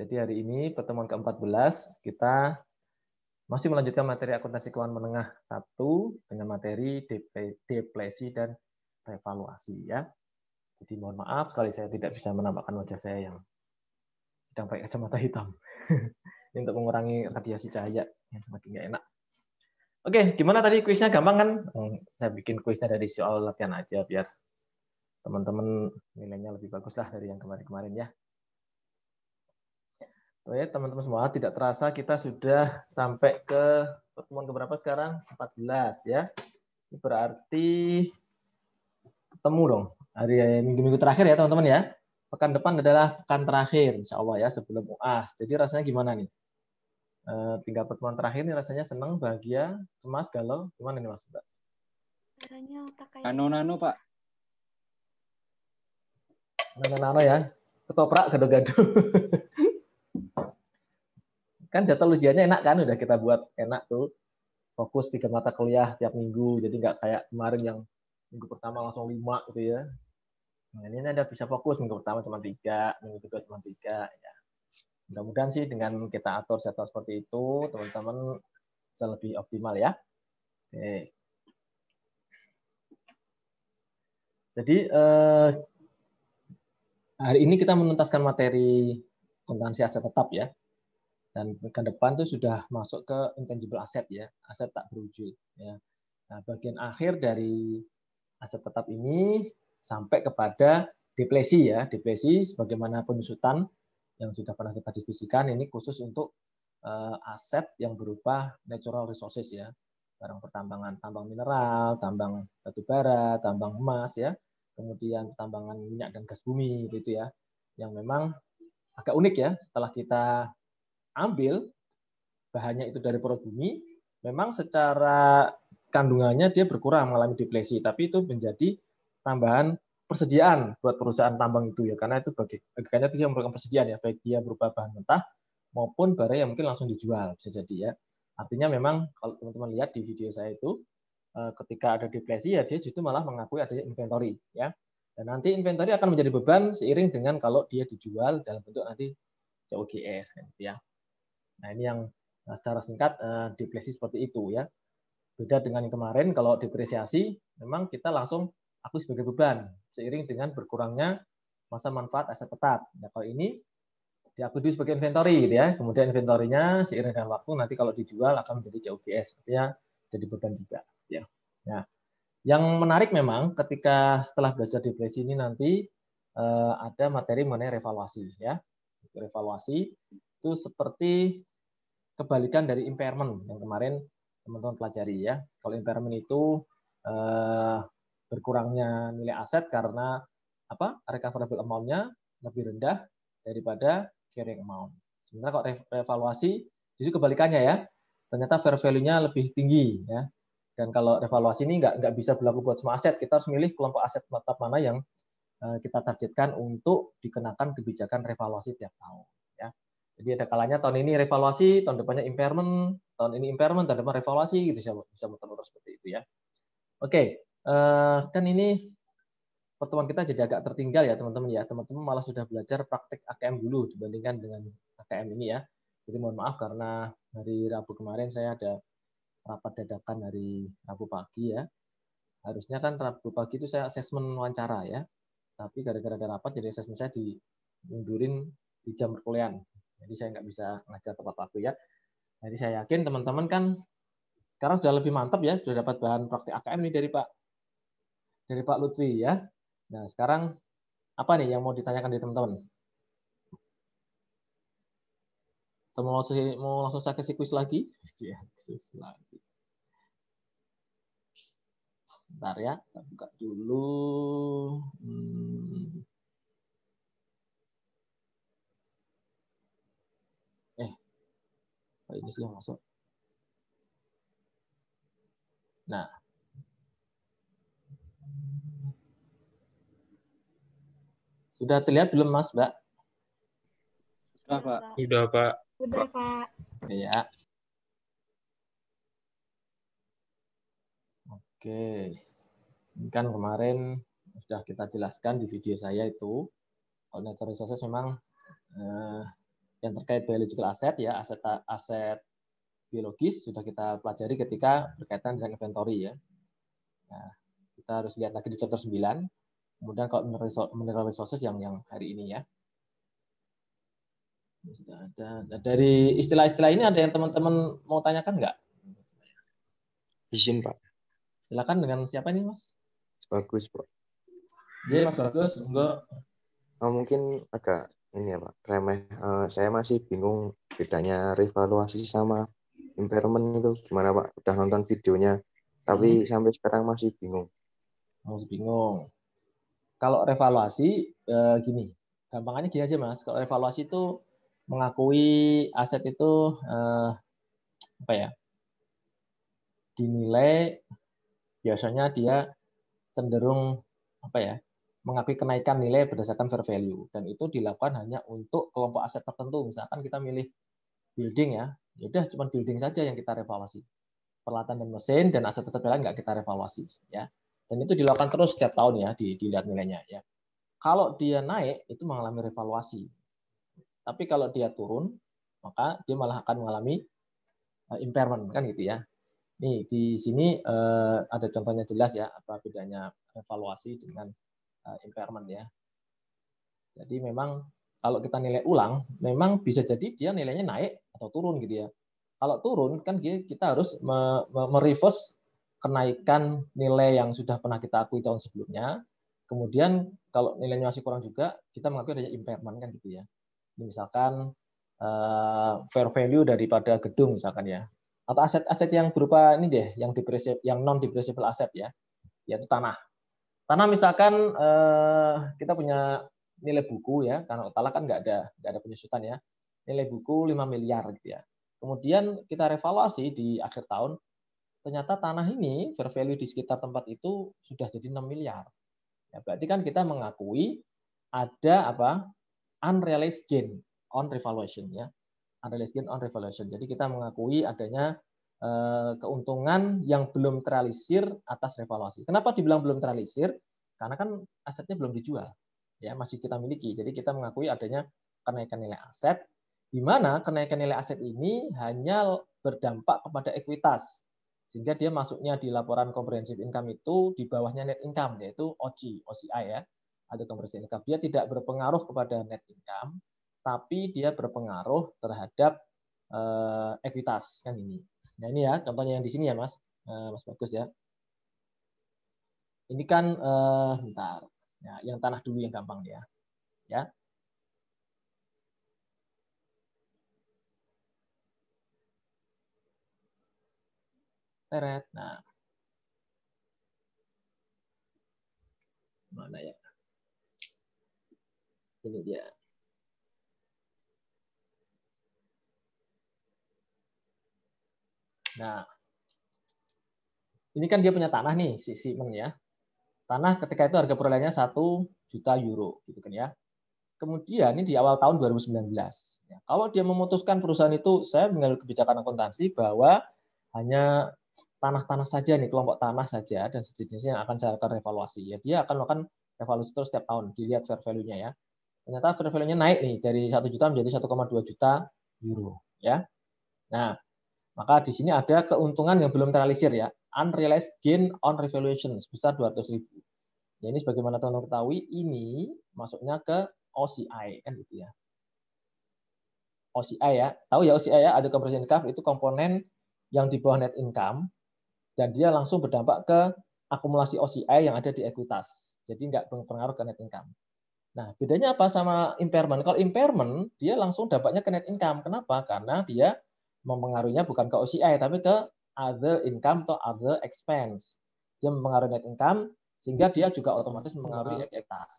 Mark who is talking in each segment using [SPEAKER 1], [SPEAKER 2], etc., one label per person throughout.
[SPEAKER 1] Jadi hari ini pertemuan ke-14 kita masih melanjutkan materi akuntansi keuangan menengah 1 dengan materi depresi dan revaluasi ya. Jadi mohon maaf kalau saya tidak bisa menampakkan wajah saya yang sedang pakai kacamata hitam. Ini untuk mengurangi radiasi cahaya yang makin nggak enak. Oke, gimana tadi kuisnya gampang kan? Saya bikin kuisnya dari soal latihan aja biar teman-teman nilainya lebih bagus lah dari yang kemarin-kemarin ya. Oke, teman-teman semua, tidak terasa kita sudah sampai ke pertemuan keberapa sekarang? 14 ya. Ini berarti ketemu dong hari minggu-minggu terakhir ya teman-teman ya. Pekan depan adalah pekan terakhir insya Allah ya sebelum UAS. Jadi rasanya gimana nih? Tinggal pertemuan terakhir nih rasanya senang, bahagia, cemas, galau. Gimana nih Mas Mbak?
[SPEAKER 2] Rasanya otak kayak
[SPEAKER 3] Nano Pak.
[SPEAKER 1] Nano ya. Ketoprak gado-gado. Kan jadwal ujiannya enak kan, udah kita buat enak tuh. Fokus 3 mata kuliah tiap minggu, jadi nggak kayak kemarin yang minggu pertama langsung 5 gitu ya. Nah, ini ada bisa fokus, minggu pertama cuma 3, minggu kedua cuma 3. Ya. Mudah-mudahan sih dengan kita atur jadwal seperti itu, teman-teman bisa lebih optimal ya. Oke. Jadi hari ini kita menuntaskan materi akuntansi aset tetap ya. Dan ke depan itu sudah masuk ke intangible asset ya, aset tak berwujud ya. Nah, bagian akhir dari aset tetap ini sampai kepada depresi ya. Depresi sebagaimana penyusutan yang sudah pernah kita diskusikan ini khusus untuk aset yang berupa natural resources ya. Barang pertambangan, tambang mineral, tambang batu bara, tambang emas ya. Kemudian tambangan minyak dan gas bumi gitu ya. Yang memang agak unik ya, setelah kita ambil bahannya itu dari perut bumi, memang secara kandungannya dia berkurang mengalami depresi, tapi itu menjadi tambahan persediaan buat perusahaan tambang itu ya, karena itu bagiannya itu yang merupakan persediaan ya, baik dia berupa bahan mentah maupun barang yang mungkin langsung dijual bisa jadi ya. Artinya memang kalau teman-teman lihat di video saya itu ketika ada depresi ya dia justru malah mengakui adanya inventory ya. Dan nanti inventory akan menjadi beban seiring dengan kalau dia dijual dalam bentuk nanti COGS kan gitu ya. Nah, ini yang secara singkat depresi seperti itu ya. Beda dengan yang kemarin, kalau depresiasi memang kita langsung akui sebagai beban seiring dengan berkurangnya masa manfaat aset tetap. Nah, kalau ini diakui dulu sebagai inventory gitu ya. Kemudian inventorinya seiring dengan waktu nanti kalau dijual akan menjadi COGS, artinya jadi beban juga ya. Nah, yang menarik memang ketika setelah belajar depresi ini nanti ada materi mengenai revaluasi ya. Revaluasi itu seperti kebalikan dari impairment yang kemarin teman-teman pelajari ya. Kalau impairment itu berkurangnya nilai aset karena apa? Recoverable amount-nya lebih rendah daripada carrying amount. Sementara kalau revaluasi justru kebalikannya ya. Ternyata fair value-nya lebih tinggi ya. Dan kalau revaluasi ini nggak bisa berlaku buat semua aset. Kita harus milih kelompok aset tetap mana yang kita targetkan untuk dikenakan kebijakan revaluasi tiap tahun. Ya. Jadi ada kalanya tahun ini revaluasi, tahun depannya impairment, tahun ini impairment, tahun depan revaluasi, gitu bisa muter-muter seperti itu ya. Oke, kan ini pertemuan kita jadi agak tertinggal ya teman-teman ya. Teman-teman malah sudah belajar praktek AKM dulu dibandingkan dengan AKM ini ya. Jadi mohon maaf karena hari Rabu kemarin saya ada rapat dadakan hari Rabu pagi ya. Harusnya kan Rabu pagi itu saya asesmen wawancara ya. Tapi gara-gara ada rapat jadi asesmen saya dimundurin di jam perkuliahan. Jadi saya nggak bisa ngajar tepat waktu ya. Jadi saya yakin teman-teman kan sekarang sudah lebih mantap ya, sudah dapat bahan praktik AKM nih dari Pak Lutfi ya. Nah sekarang apa nih yang mau ditanyakan di teman-teman? Atau mau langsung saya kasih kuis lagi? Kuis lagi. Bentar ya, kita buka dulu. Ini sih yang masuk. Nah, sudah terlihat belum Mas, Mbak?
[SPEAKER 3] Sudah, Pak.
[SPEAKER 4] Sudah, Pak.
[SPEAKER 2] Udah, Pak.
[SPEAKER 1] Ya. Oke. Ini kan kemarin sudah kita jelaskan di video saya itu, kalau natural resources memang yang terkait biological asset ya, aset biologis sudah kita pelajari ketika berkaitan dengan inventory ya. Nah, kita harus lihat lagi di chapter 9. Kemudian kalau mineral resources yang hari ini ya. Sudah ada. Nah, dari istilah-istilah ini ada yang teman-teman mau tanyakan nggak?
[SPEAKER 4] Izin, Pak.
[SPEAKER 1] Silakan, dengan siapa nih, Mas?
[SPEAKER 4] Bagus, Pak.
[SPEAKER 1] Iya, Mas Bagus. Enggak.
[SPEAKER 4] Mungkin agak ini ya, Pak, remeh. Saya masih bingung bedanya revaluasi sama impairment itu gimana, Pak? Udah nonton videonya, tapi sampai sekarang masih bingung.
[SPEAKER 1] Masih bingung. Kalau revaluasi gini, gampangannya gini aja, Mas. Kalau revaluasi itu mengakui aset itu apa ya? Dinilai biasanya dia cenderung apa ya? Mengakui kenaikan nilai berdasarkan fair value, dan itu dilakukan hanya untuk kelompok aset tertentu. Misalkan kita milih building ya, udah cuma building saja yang kita revaluasi. Peralatan dan mesin dan aset tetap lain nggak kita revaluasi ya. Dan itu dilakukan terus setiap tahun ya, dilihat nilainya ya. Kalau dia naik itu mengalami revaluasi. Tapi kalau dia turun, maka dia malah akan mengalami impairment kan gitu ya. Nih di sini ada contohnya jelas ya apa bedanya revaluasi dengan impairment ya. Jadi memang kalau kita nilai ulang, memang bisa jadi dia nilainya naik atau turun gitu ya. Kalau turun kan kita harus mereverse kenaikan nilai yang sudah pernah kita akui tahun sebelumnya. Kemudian kalau nilainya masih kurang juga, kita mengakui adanya impairment kan gitu ya. Misalkan fair value daripada gedung misalkan ya. Atau aset-aset yang berupa ini deh, yang non depreciable asset ya, yaitu tanah. Tanah misalkan kita punya nilai buku ya, karena Otala kan nggak ada penyusutan ya. Nilai buku 5 miliar gitu ya. Kemudian kita revaluasi di akhir tahun, ternyata tanah ini fair value di sekitar tempat itu sudah jadi 6 miliar. Ya, berarti kan kita mengakui ada apa? Unrealized gain on revaluation ya. Unrealized gain on revaluation. Jadi kita mengakui adanya keuntungan yang belum terrealisir atas revaluasi. Kenapa dibilang belum terrealisir? Karena kan asetnya belum dijual. Ya, masih kita miliki. Jadi kita mengakui adanya kenaikan nilai aset, di mana kenaikan nilai aset ini hanya berdampak kepada ekuitas. Sehingga dia masuknya di laporan comprehensive income itu di bawahnya net income, yaitu OCI ya, atau comprehensive income. Dia tidak berpengaruh kepada net income, tapi dia berpengaruh terhadap ekuitas kan ini. Nah ini ya contohnya yang di sini ya Mas, Mas Bagus ya. Ini kan bentar, ya, yang tanah dulu yang gampang ya. Ya. Teret. Nah, mana ya? Ini dia. Nah, ini kan dia punya tanah nih, si Simon ya. Tanah ketika itu harga perolehannya 1 juta euro, gitu kan ya. Kemudian ini di awal tahun 2019. Ya, kalau dia memutuskan perusahaan itu, saya mengambil kebijakan akuntansi bahwa hanya tanah-tanah saja nih, kelompok tanah saja dan sejenisnya yang akan saya lakukan revaluasi. Ya, dia akan melakukan revaluasi terus setiap tahun, dilihat fair value-nya ya. Ternyata fair value-nya naik nih dari 1 juta menjadi 1,2 juta euro, ya. Nah, maka di sini ada keuntungan yang belum terrealisir ya, unrealized gain on revaluation sebesar 200.000. Ya, ini sebagaimana teman-teman ketahui, ini masuknya ke OCI kan gitu ya. OCI ya, tahu ya OCI ya, ada comprehensive income itu komponen yang di bawah net income dan dia langsung berdampak ke akumulasi OCI yang ada di ekuitas. Jadi nggak berpengaruh ke net income. Nah, bedanya apa sama impairment? Kalau impairment, dia langsung dampaknya ke net income. Kenapa? Karena dia mempengaruhinya bukan ke OCI, tapi ke other income atau other expense. Dia mempengaruhi net income, sehingga dia juga otomatis mempengaruhi ekuitas.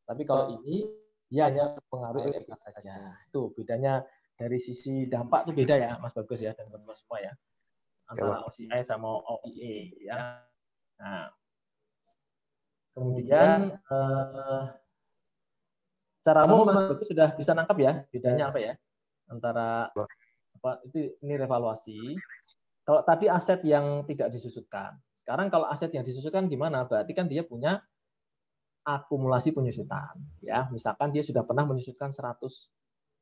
[SPEAKER 1] Tapi kalau ini, dia hanya mempengaruhi ekuitas saja. Itu bedanya dari sisi dampak itu beda ya, Mas Bagus ya, dan teman-teman semua ya. Antara OCI sama OIE. Ya. Nah, kemudian secara umum Mas Bagus sudah bisa nangkap ya bedanya apa ya antara apa itu ini revaluasi. Kalau tadi aset yang tidak disusutkan, sekarang kalau aset yang disusutkan gimana? Berarti kan dia punya akumulasi penyusutan, ya. Misalkan dia sudah pernah menyusutkan 100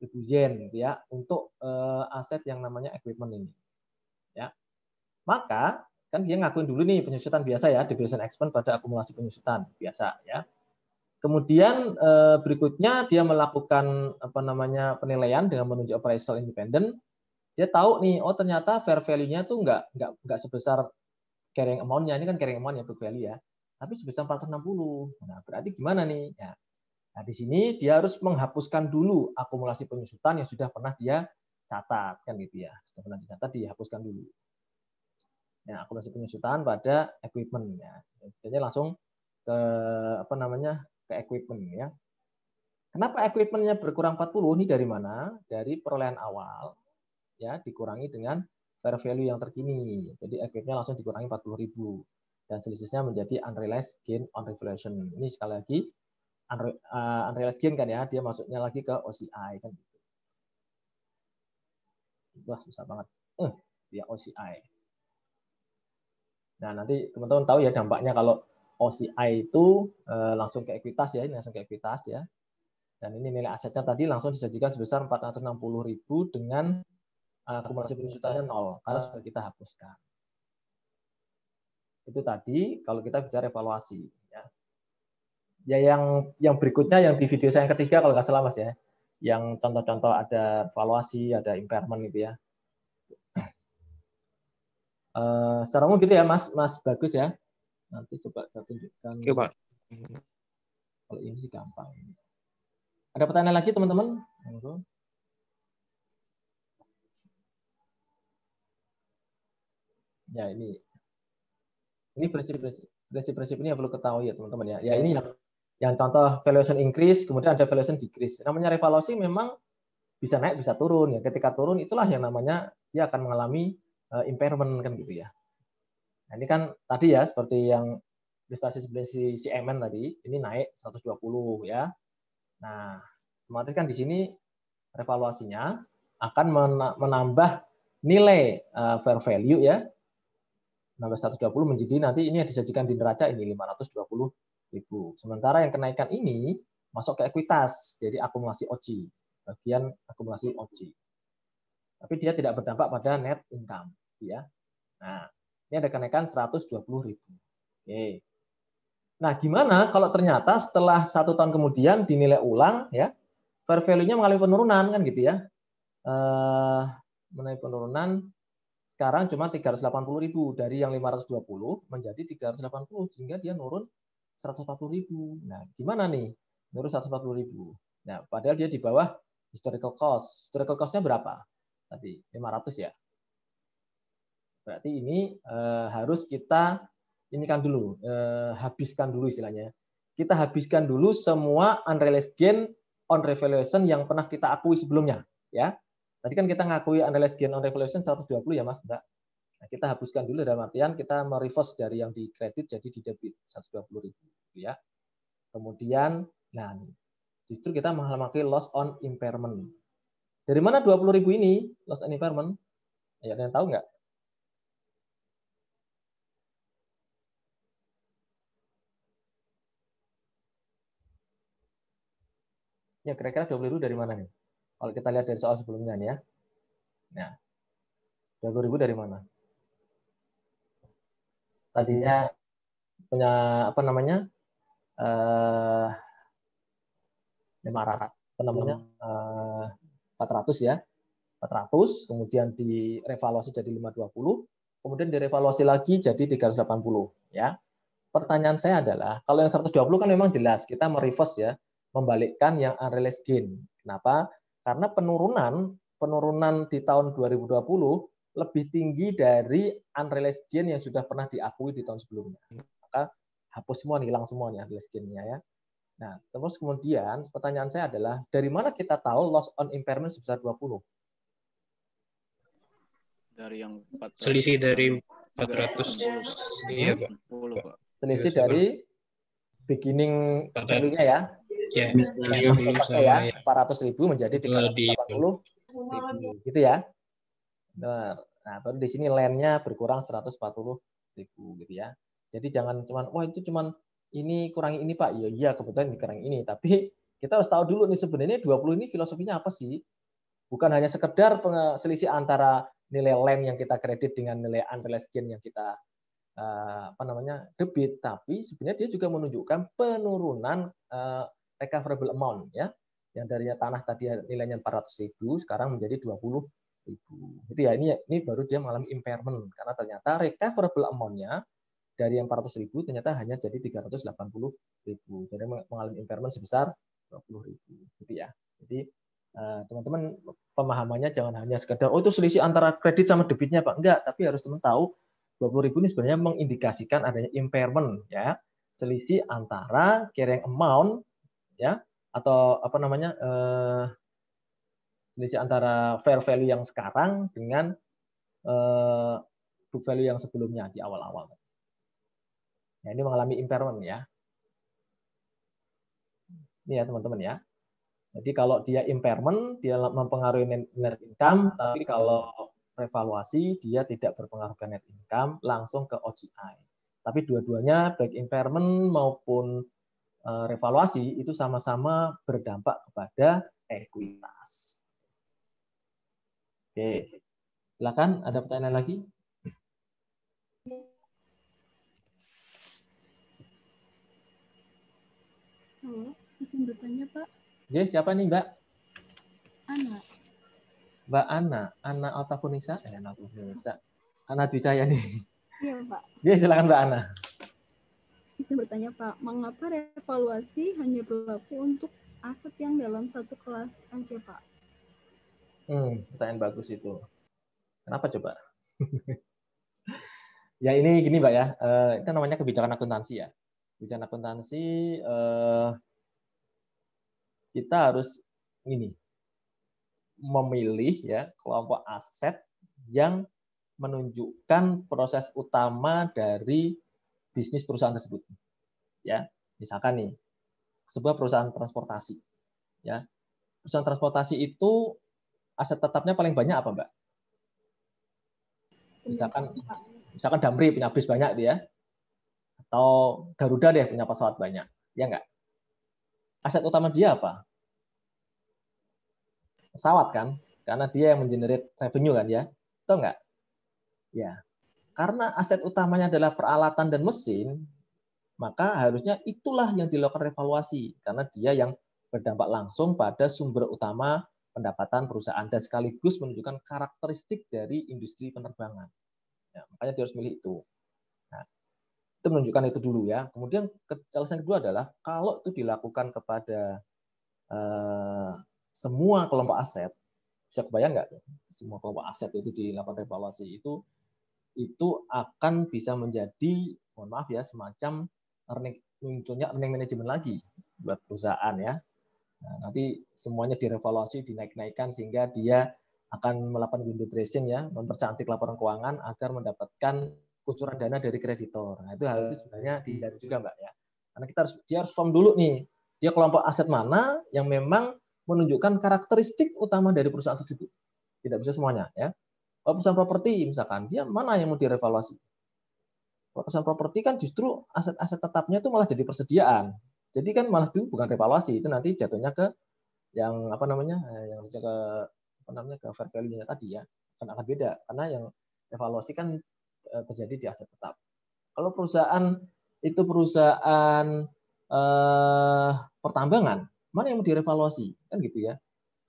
[SPEAKER 1] yen gitu ya untuk aset yang namanya equipment ini. Ya. Maka kan dia ngakuin dulu nih penyusutan biasa ya, depreciation expense pada akumulasi penyusutan biasa ya. Kemudian berikutnya dia melakukan penilaian dengan menunjuk appraisal independent. Dia tahu nih, oh ternyata fair value-nya tuh nggak sebesar carrying amount-nya, ini kan carrying amount ya book value ya, tapi sebesar 460. Nah, berarti gimana nih? Ya. Nah, di sini dia harus menghapuskan dulu akumulasi penyusutan yang sudah pernah dia catat kan gitu ya. Sudah pernah dicatat dihapuskan dulu. Ya, akumulasi penyusutan pada equipment ya. Jadi langsung ke ke equipment ya. Kenapa equipment-nya berkurang 40? Ini dari mana? Dari perolehan awal ya dikurangi dengan fair value yang terkini. Jadi equipment langsung dikurangi 40.000 dan selisihnya menjadi unrealized gain on revaluation. Ini sekali lagi unrealized gain kan ya, dia masuknya lagi ke OCI kan gitu. Wah, susah banget. Dia OCI. Nah, nanti teman-teman tahu ya dampaknya kalau OCI itu langsung ke ekuitas ya, ini langsung ke ekuitas ya. Dan ini nilai asetnya tadi langsung disajikan sebesar 460.000 dengan akumulasi penyusutannya 0 karena sudah kita hapuskan. Itu tadi kalau kita bicara evaluasi ya. Ya yang berikutnya yang di video saya yang ketiga kalau nggak salah Mas ya. Yang contoh-contoh ada evaluasi, ada impairment gitu ya. Secara umum gitu ya Mas Bagus ya. Nanti coba saya tunjukkan.
[SPEAKER 4] Oke, Pak.
[SPEAKER 1] Kalau ini sih gampang. Ada pertanyaan lagi teman-teman? Ya ini prinsip-prinsip ini yang perlu ketahui ya teman-teman ya. Ya ini yang contoh valuation increase, kemudian ada valuation decrease. Namanya revaluasi memang bisa naik bisa turun ya. Ketika turun itulah yang namanya dia akan mengalami impairment kan gitu ya. Nah, ini kan tadi ya seperti yang prestasi si CMN tadi, ini naik 120 ya. Nah, otomatis kan di sini revaluasinya akan menambah nilai fair value ya. Nambah 120 menjadi nanti ini yang disajikan di neraca ini 520.000. Sementara yang kenaikan ini masuk ke ekuitas, jadi akumulasi OC, bagian akumulasi OC. Tapi dia tidak berdampak pada net income ya. Nah, ini ada kenaikan 120.000. Oke. Nah, gimana kalau ternyata setelah 1 tahun kemudian dinilai ulang ya, fair value-nya mengalami penurunan kan gitu ya. Mengalami penurunan sekarang cuma 380.000 dari yang 520 menjadi 380 sehingga dia nurun 140.000. Nah, gimana nih? Nurun 140.000. Nah, padahal dia di bawah historical cost. Historical cost-nya berapa? Tadi 500 ya. Berarti ini harus kita inikan dulu, habiskan dulu istilahnya. Kita habiskan dulu semua unrealized gain on revaluation yang pernah kita akui sebelumnya, ya. Tadi kan kita ngakui unrealized gain on revaluation 120 ya, Mas, Mbak. Nah, kita hapuskan dulu dalam artian kita mereverse dari yang di kredit jadi di debit 120.000, ya. Kemudian, nah, justru kita memakai loss on impairment. Dari mana 20.000 ini loss on impairment? Ya, ada yang tahu nggak? Ya, kira-kira 20.000 dari mana nih? Kalau kita lihat dari soal sebelumnya nih ya. Nah, 20.000 dari mana? Tadinya punya apa namanya? 400 ya. 400, kemudian direvaluasi jadi 520, kemudian direvaluasi lagi jadi 380 ya. Pertanyaan saya adalah, kalau yang 120 kan memang jelas kita mereverse ya, membalikkan yang unrealized gain. Kenapa? Karena penurunan di tahun 2020 lebih tinggi dari unrealized gain yang sudah pernah diakui di tahun sebelumnya. Maka hapus semua, hilang semua nih unrealized gain-nya ya. Nah, terus kemudian pertanyaan saya adalah, dari mana kita tahu loss on impairment sebesar 20?
[SPEAKER 3] Dari yang 400,
[SPEAKER 5] selisih dari 400. Iya, Pak.
[SPEAKER 1] Selisih dari beginning value-nya ya.
[SPEAKER 5] Ya,
[SPEAKER 1] ya, 400.000 menjadi 380.000 gitu ya. Benar. Nah, baru di sini land-nya berkurang 140.000 gitu ya. Jadi jangan cuman wah itu cuman ini kurangi ini Pak. Iya kebetulan dikurangi ini, tapi kita harus tahu dulu nih sebenarnya 20 ini filosofinya apa sih? Bukan hanya sekedar selisih antara nilai lend yang kita kredit dengan nilai unrealized gain yang kita debit, tapi sebenarnya dia juga menunjukkan penurunan recoverable amount ya, yang dari tanah tadi nilainya 400.000 sekarang menjadi 20.000. Itu ya, ini baru dia mengalami impairment karena ternyata recoverable amount-nya dari yang 400.000 ternyata hanya jadi 380.000. Jadi mengalami impairment sebesar 20.000. Gitu ya. Jadi teman-teman pemahamannya jangan hanya sekedar itu selisih antara kredit sama debitnya Pak. Enggak, tapi harus teman tahu 20.000 ini sebenarnya mengindikasikan adanya impairment ya. Selisih antara carrying amount ya atau selisih antara fair value yang sekarang dengan book value yang sebelumnya di awal-awal. Nah, ini mengalami impairment ya. Ini ya teman-teman ya. Jadi kalau dia impairment, dia mempengaruhi net income, tapi kalau revaluasi, dia tidak berpengaruh ke net income, langsung ke OCI. Tapi dua-duanya, baik impairment maupun revaluasi, itu sama-sama berdampak kepada ekuitas. Oke, silakan ada pertanyaan lagi?
[SPEAKER 6] Halo, izin bertanya Pak.
[SPEAKER 1] Ya, siapa nih Mbak?
[SPEAKER 6] Ana.
[SPEAKER 1] Mbak Ana Altafunisa, Ana Dwijaya nih.
[SPEAKER 6] Iya Pak.
[SPEAKER 1] Ya, silakan Mbak Ana.
[SPEAKER 6] Izin bertanya Pak, mengapa revaluasi hanya berlaku untuk aset yang dalam satu kelas aja Pak?
[SPEAKER 1] Pertanyaan bagus itu. Kenapa coba? Ya ini gini Mbak ya, itu namanya kebijakan akuntansi ya. Kebijakan akuntansi kita harus memilih ya kelompok aset yang menunjukkan proses utama dari bisnis perusahaan tersebut. Ya, misalkan nih sebuah perusahaan transportasi. Ya, perusahaan transportasi itu aset tetapnya paling banyak apa Mbak? Misalkan Damri punya bis banyak dia, atau Garuda deh punya pesawat banyak, ya enggak? Aset utama dia apa? Pesawat kan, karena dia yang mengenerate revenue kan ya, atau enggak? Ya, karena aset utamanya adalah peralatan dan mesin, maka harusnya itulah yang dilakukan revaluasi, karena dia yang berdampak langsung pada sumber utama pendapatan perusahaan dan sekaligus menunjukkan karakteristik dari industri penerbangan. Ya, makanya dia harus milih itu. Nah, itu menunjukkan itu dulu ya. Kemudian alasan kedua adalah kalau itu dilakukan kepada semua kelompok aset, bisa kebayang nggak? Semua kelompok aset itu dilakukan revaluasi itu akan bisa menjadi, mohon maaf ya, semacam munculnya earning management lagi buat perusahaan ya. Nah, nanti semuanya direvaluasi, dinaik-naikkan sehingga dia akan melakukan window dressing ya, mempercantik laporan keuangan agar mendapatkan kucuran dana dari kreditor. Nah, itu hal itu sebenarnya dihindari juga Mbak ya. Karena dia harus firm dulu nih, dia kelompok aset mana yang memang menunjukkan karakteristik utama dari perusahaan tersebut. Tidak bisa semuanya ya. Kalau perusahaan properti misalkan, dia mana yang mau direvaluasi? Kalau perusahaan properti kan justru aset-aset tetapnya itu malah jadi persediaan. Jadi kan malah itu bukan revaluasi, itu nanti jatuhnya ke yang ke fair value-nya tadi ya. Akan beda karena yang evaluasi kan terjadi di aset tetap. Kalau perusahaan itu perusahaan pertambangan, mana yang mau direvaluasi? Kan gitu ya.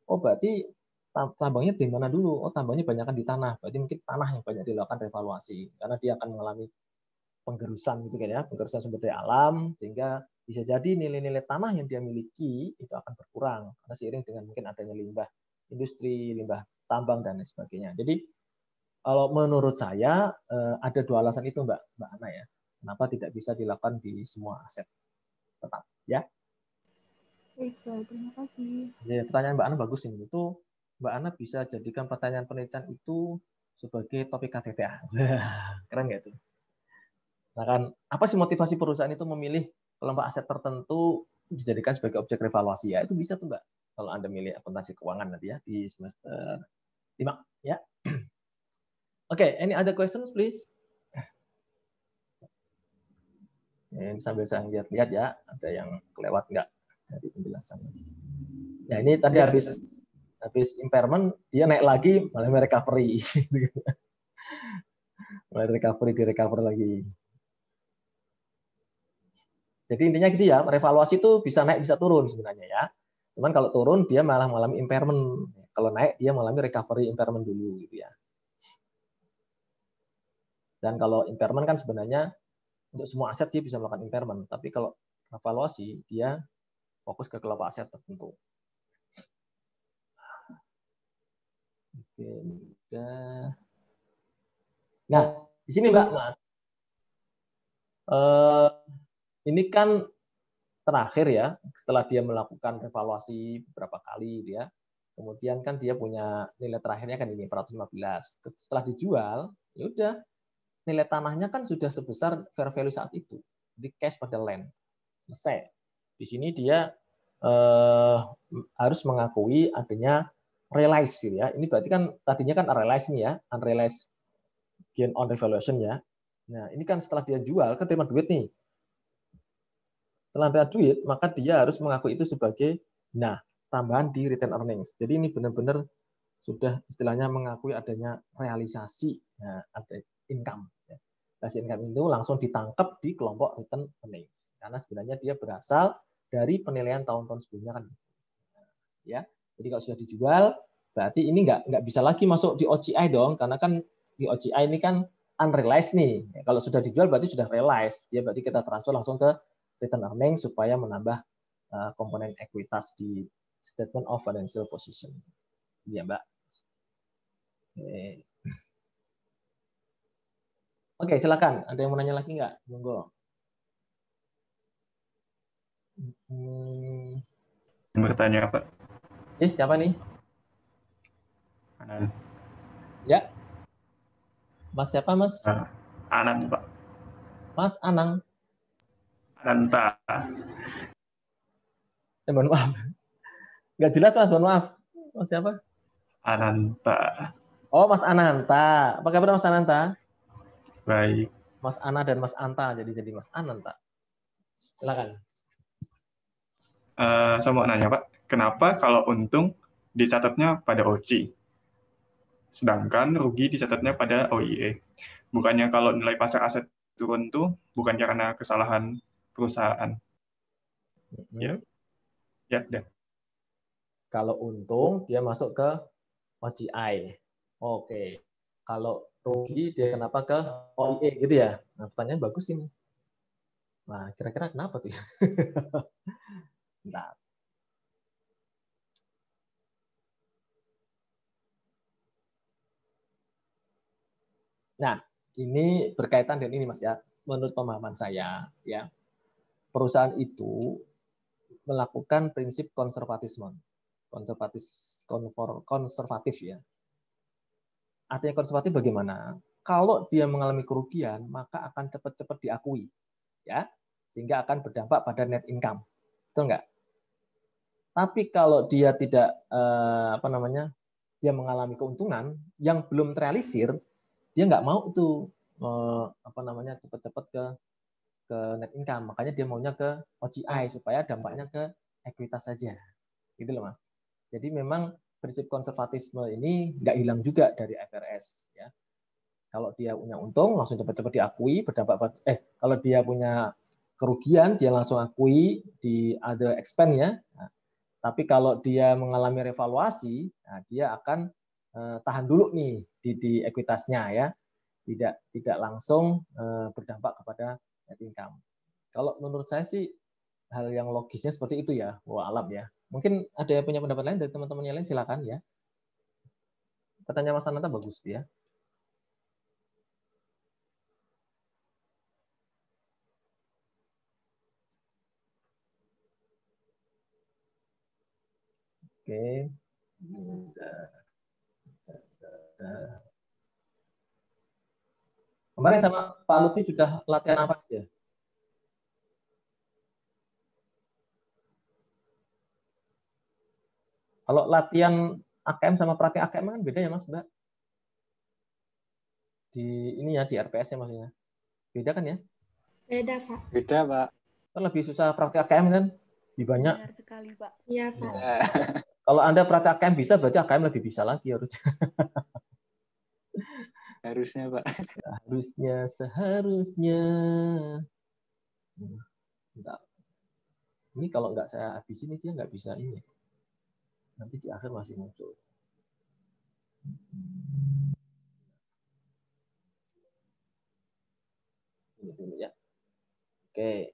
[SPEAKER 1] Oh, berarti tambangnya di mana dulu? Oh, tambangnya banyakkan di tanah. Berarti mungkin tanah yang banyak dilakukan revaluasi karena dia akan mengalami penggerusan gitu kan ya, penggerusan sumber daya alam, sehingga bisa jadi nilai-nilai tanah yang dia miliki itu akan berkurang karena seiring dengan mungkin adanya limbah industri, limbah tambang dan lain sebagainya. Jadi kalau menurut saya ada dua alasan itu Mbak Ana ya. Kenapa tidak bisa dilakukan di semua aset tetap ya?
[SPEAKER 6] Baik, terima kasih.
[SPEAKER 1] Ya, pertanyaan Mbak Ana bagus ini. Itu Mbak Ana bisa jadikan pertanyaan penelitian itu sebagai topik KTTA. Keren nggak itu? Misalkan, apa sih motivasi perusahaan itu memilih kelompok aset tertentu dijadikan sebagai objek revaluasi? Ya, itu bisa tuh Mbak. Kalau Anda milih akuntansi keuangan nanti ya di semester 5 ya. Oke, any other questions please? Ini sambil saya lihat-lihat ya, ada yang kelewat nggak dari penjelasannya. Nah ini tadi habis impairment dia naik lagi mulai recovery, mulai recover lagi. Jadi intinya gitu ya, revaluasi itu bisa naik bisa turun sebenarnya ya. Cuman kalau turun dia malah mengalami impairment, kalau naik dia mengalami recovery impairment dulu gitu ya. Dan kalau impairment kan sebenarnya untuk semua aset dia bisa melakukan impairment, tapi kalau revaluasi dia fokus ke kelompok aset tertentu. Oke, udah. Nah, di sini Mbak Mas. Ini kan terakhir ya, setelah dia melakukan revaluasi beberapa kali dia, kemudian kan dia punya nilai terakhirnya kan ini 415. Setelah dijual, ya udah nilai tanahnya kan sudah sebesar fair value saat itu. Jadi cash pada land. Selesai. Di sini dia harus mengakui adanya realize ya. Ini berarti kan tadinya kan unrealized nih ya, unrealized gain on revaluation ya. Nah, ini kan setelah dia jual kan terima duit nih. Setelah ada duit, maka dia harus mengakui itu sebagai tambahan di return earnings. Jadi ini benar-benar sudah istilahnya mengakui adanya realisasi, ada income. Realisasi income itu langsung ditangkap di kelompok return earnings. Karena sebenarnya dia berasal dari penilaian tahun-tahun sebelumnya kan. Ya, jadi kalau sudah dijual, berarti ini nggak bisa lagi masuk di OCI dong, karena kan di OCI ini kan unrealized nih. Kalau sudah dijual berarti sudah realized. Dia berarti kita transfer langsung ke return earnings supaya menambah komponen ekuitas di statement of financial position. Iya, Mbak. Oke, silakan. Ada yang mau nanya lagi nggak? Monggo.
[SPEAKER 7] Bertanya, Pak.
[SPEAKER 1] Siapa nih?
[SPEAKER 7] Anan.
[SPEAKER 1] Ya. Mas siapa, Mas?
[SPEAKER 7] Anan, Pak.
[SPEAKER 1] Mas Anang.
[SPEAKER 7] Ananta.
[SPEAKER 1] Mohon maaf. Nggak jelas, Mas. Mohon maaf. Mas siapa?
[SPEAKER 7] Ananta.
[SPEAKER 1] Oh, Mas Ananta. Apa kabar, Mas Ananta?
[SPEAKER 7] Baik.
[SPEAKER 1] Mas Ana dan Mas Anta. Jadi Mas Ananta. Silakan.
[SPEAKER 7] Saya mau nanya, Pak. Kenapa kalau untung dicatatnya pada OCI, sedangkan rugi dicatatnya pada OIE? Bukannya kalau nilai pasar aset turun tuh bukan karena kesalahan perusahaan? Ya, dan.
[SPEAKER 1] Kalau untung dia masuk ke OCI. Oke. Kalau rugi dia kenapa ke OIE gitu ya? Nah, pertanyaan bagus ini. Nah, kira-kira kenapa tuh? Bentar. Nah, ini berkaitan dengan ini Mas ya. Menurut pemahaman saya ya, perusahaan itu melakukan prinsip konservatisme. Konservatif ya. Artinya konservatif bagaimana? Kalau dia mengalami kerugian, maka akan cepat-cepat diakui, ya, sehingga akan berdampak pada net income, betul nggak? Tapi kalau dia tidak dia mengalami keuntungan yang belum terrealisir, dia nggak mau itu cepat-cepat ke net income, makanya dia maunya ke OCI supaya dampaknya ke ekuitas saja, gitu loh Mas. Jadi memang prinsip konservatisme ini nggak hilang juga dari IFRS ya. Kalau dia punya untung langsung cepat-cepat diakui berdampak kalau dia punya kerugian dia langsung akui di other expense ya. Nah, tapi kalau dia mengalami revaluasi, nah dia akan tahan dulu nih di ekuitasnya ya. Tidak langsung berdampak kepada net income. Kalau menurut saya sih hal yang logisnya seperti itu ya, alam ya. Mungkin ada yang punya pendapat lain dari teman-teman yang lain, silakan ya. Pertanyaan Mas Ananta bagus ya. Oke. Kemarin sama Pak Lutfi sudah latihan apa aja? Kalau latihan AKM sama praktek AKM kan beda ya Mas, Mbak? Di ini ya di RPS ya maksudnya. Beda kan ya?
[SPEAKER 2] Beda, Pak.
[SPEAKER 3] Beda, Pak.
[SPEAKER 1] Kan lebih susah praktek AKM kan? Lebih banyak.
[SPEAKER 2] Benar sekali, Pak.
[SPEAKER 8] Iya, Pak.
[SPEAKER 1] Ya. Kalau Anda praktek AKM bisa, berarti AKM lebih bisa lagi harusnya.
[SPEAKER 3] Harusnya, Pak.
[SPEAKER 1] Seharusnya. Bentar. Ini kalau nggak saya habisin, dia nggak bisa ini. Nanti di akhir masih muncul. Ini dulu ya. Oke.